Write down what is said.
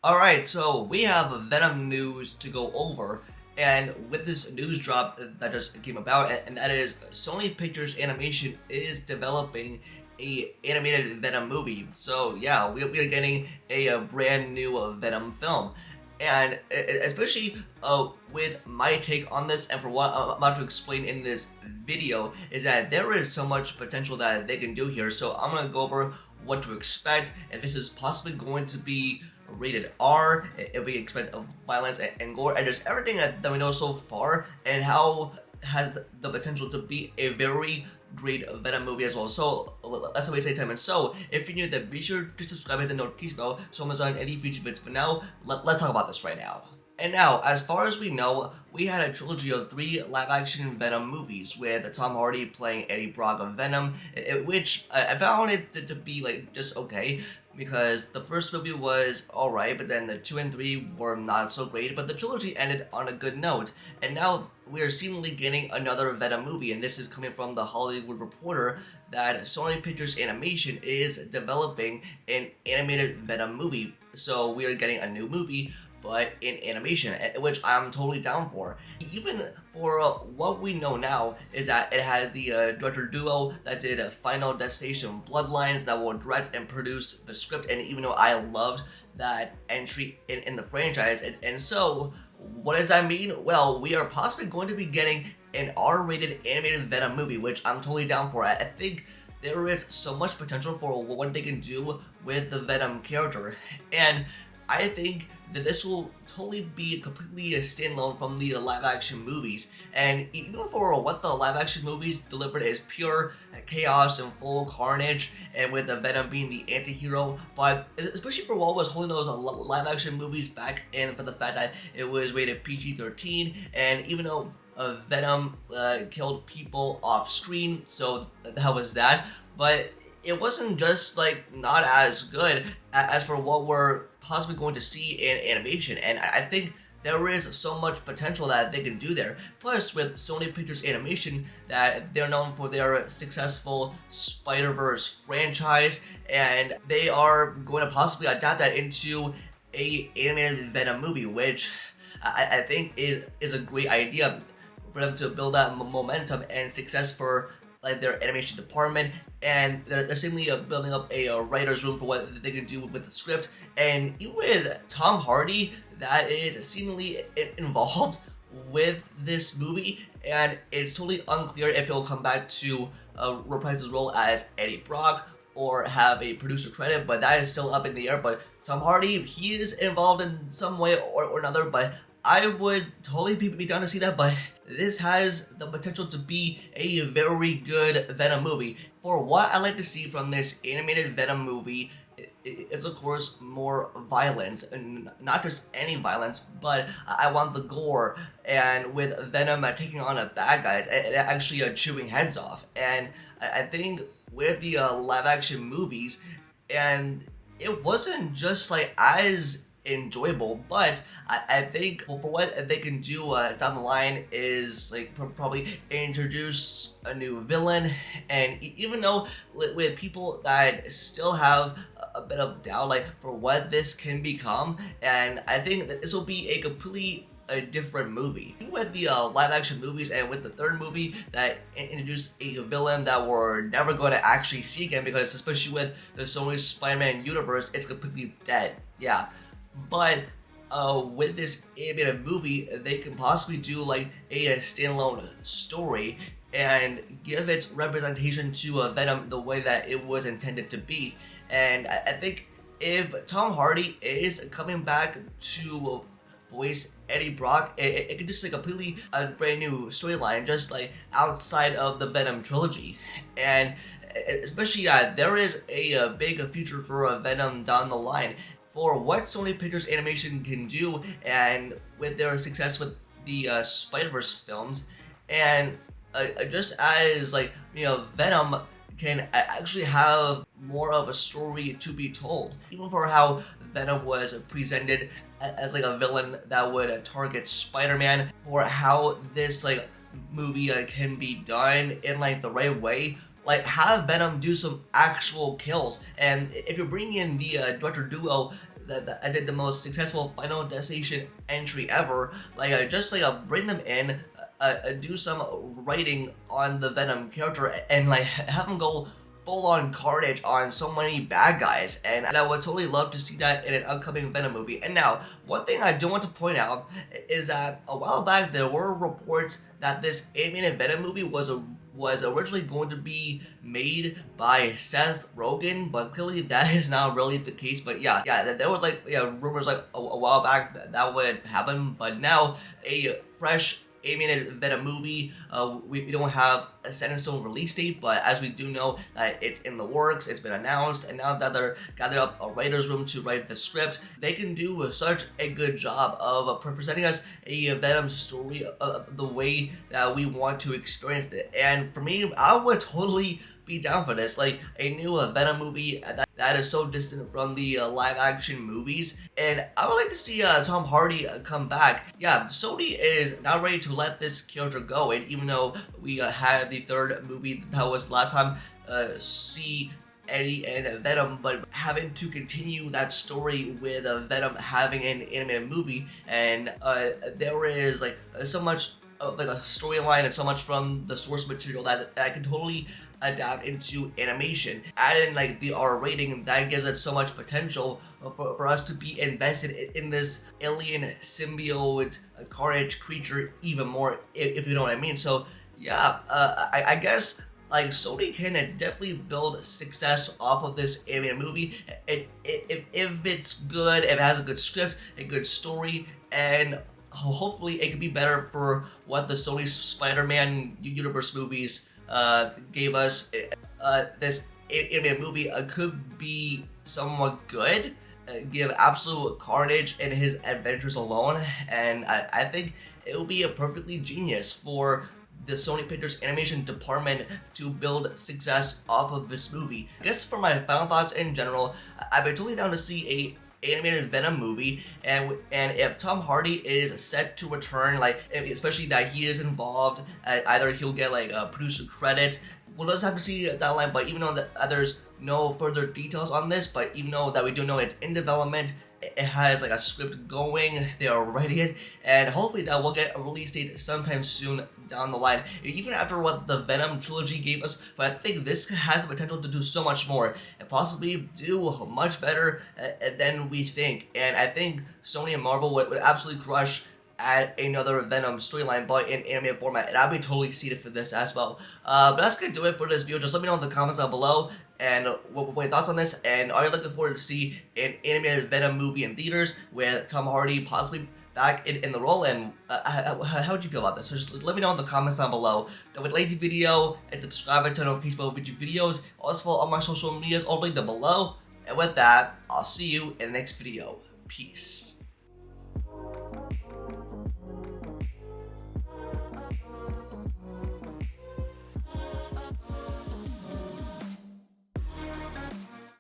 Alright, so we have Venom news to go over, and with this news drop that just came about, and that is Sony Pictures Animation is developing a animated Venom movie. So yeah, we are getting a brand new Venom film. And especially with my take on this, and for what I'm about to explain in this video, is that there is so much potential that they can do here. So I'm going to go over what to expect, and this is possibly going to be rated R, if we expect violence and gore, and just everything that we know so far, and how has the potential to be a very great Venom movie as well. So let's not waste any time. And so if you're new, then be sure to subscribe and hit the notification bell so I'm on any future vids. But now let's talk about this right now. And now, as far as we know, we had a trilogy of 3 live-action Venom movies, with Tom Hardy playing Eddie Brock of Venom, which I found it to be like just okay, because the first movie was alright, but then the 2 and 3 were not so great, but the trilogy ended on a good note, and now we are seemingly getting another Venom movie, and this is coming from the Hollywood Reporter, that Sony Pictures Animation is developing an animated Venom movie. So we are getting a new movie, but in animation, which I'm totally down for. Even for what we know now is that it has the director duo that did Final Destination Bloodlines that will direct and produce the script, and even though I loved that entry in the franchise, and so what does that mean? Well, we are possibly going to be getting an R-rated animated Venom movie, which I'm totally down for. I think there is so much potential for what they can do with the Venom character, and I think that this will totally be completely a standalone from the live-action movies. And even for what the live-action movies delivered as pure chaos and full carnage, and with the Venom being the anti-hero, but especially for what was holding those live-action movies back, and for the fact that it was rated PG-13, and even though Venom killed people off-screen, so that was that, but it wasn't just like not as good as for what we're possibly going to see in animation, and I think there is so much potential that they can do there. Plus, with Sony Pictures Animation, that they're known for their successful Spider-Verse franchise, and they are going to possibly adapt that into a animated Venom movie, which I think is a great idea for them to build that momentum and success for like their animation department, and they're seemingly building up a writer's room for what they can do with the script. And even with Tom Hardy, that is seemingly involved with this movie, and it's totally unclear if he'll come back to reprise his role as Eddie Brock or have a producer credit, but that is still up in the air. But Tom Hardy, he is involved in some way or another, but I would totally be down to see that. But this has the potential to be a very good Venom movie. For what I like to see from this animated Venom movie is, of course, more violence, and not just any violence, but I want the gore, and with Venom taking on a bad guys and actually chewing heads off. And I think with the live-action movies, and it wasn't just like as enjoyable, but I think for what they can do down the line is like probably introduce a new villain. And even though with people that still have a bit of doubt like for what this can become, and I think that this will be a completely different movie. With the live action movies, and with the third movie that introduced a villain that we're never going to actually see again, because especially with the Sony Spider-Man universe, it's completely dead. Yeah. But with this animated movie, they can possibly do like a standalone story and give its representation to Venom the way that it was intended to be. And I think if Tom Hardy is coming back to voice Eddie Brock, it could just like completely a brand new storyline, just like outside of the Venom trilogy. And especially there is a big future for Venom down the line. For what Sony Pictures Animation can do, and with their success with the Spider-Verse films, and just as like, you know, Venom can actually have more of a story to be told. Even for how Venom was presented as like a villain that would target Spider-Man, for how this like movie can be done in like the right way. Like, have Venom do some actual kills. And if you're bringing in the director duo that did the most successful Final Destination entry ever. Like, just like bring them in, do some writing on the Venom character, and like have him go full-on carnage on so many bad guys, and I would totally love to see that in an upcoming Venom movie. And now, one thing I do want to point out is that a while back there were reports that this animated Venom movie was originally going to be made by Seth Rogen, but clearly that is not really the case. But yeah, there were like rumors like a while back that would happen, but now a fresh animated Venom movie. We don't have a set in stone release date, but as we do know that it's in the works, it's been announced, and now that they're gathered up a writer's room to write the script, they can do such a good job of presenting us a Venom story the way that we want to experience it. And for me, I would totally be down for this, like a new Venom movie that is so distant from the live action movies. And I would like to see Tom Hardy come back. Yeah, Sony is now ready to let this character go, and even though we had the third movie that was last time, see Eddie and Venom, but having to continue that story with Venom having an animated movie, and there is like so much like a storyline and so much from the source material that I can totally adapt into animation. Add in like the R rating, that gives it so much potential for us to be invested in this alien symbiote carnage creature even more, if you know what I mean. So yeah, I guess like Sony can definitely build success off of this animated movie. If it's good, if it has a good script, a good story, and hopefully it could be better for what the Sony Spider-Man universe movies gave us. This animated movie could be somewhat good, give absolute carnage in his adventures alone, and I think it will be a perfectly genius for the Sony Pictures animation department to build success off of this movie. I guess for my final thoughts in general, I've been totally down to see a animated Venom movie, and if Tom Hardy is set to return, like especially that he is involved, either he'll get like a producer credit. We'll just have to see down the line. But even though that there's no further details on this, but even though that we do know it's in development, it has like a script going, they are writing it, and hopefully that will get a release date sometime soon down the line, even after what the Venom trilogy gave us. But I think this has the potential to do so much more and possibly do much better than we think. And I think Sony and Marvel would absolutely crush at another Venom storyline, but in animated format, and I'll be totally seated for this as well. But that's gonna do it for this video. Just let me know in the comments down below and what your thoughts on this, and are you looking forward to see an animated Venom movie in theaters with Tom Hardy possibly back in the role, and how would you feel about this? So just let me know in the comments down below. Don't forget to like the video and subscribe to turn notifications about future videos. Also follow all my social medias all linked down below. And with that, I'll see you in the next video. Peace.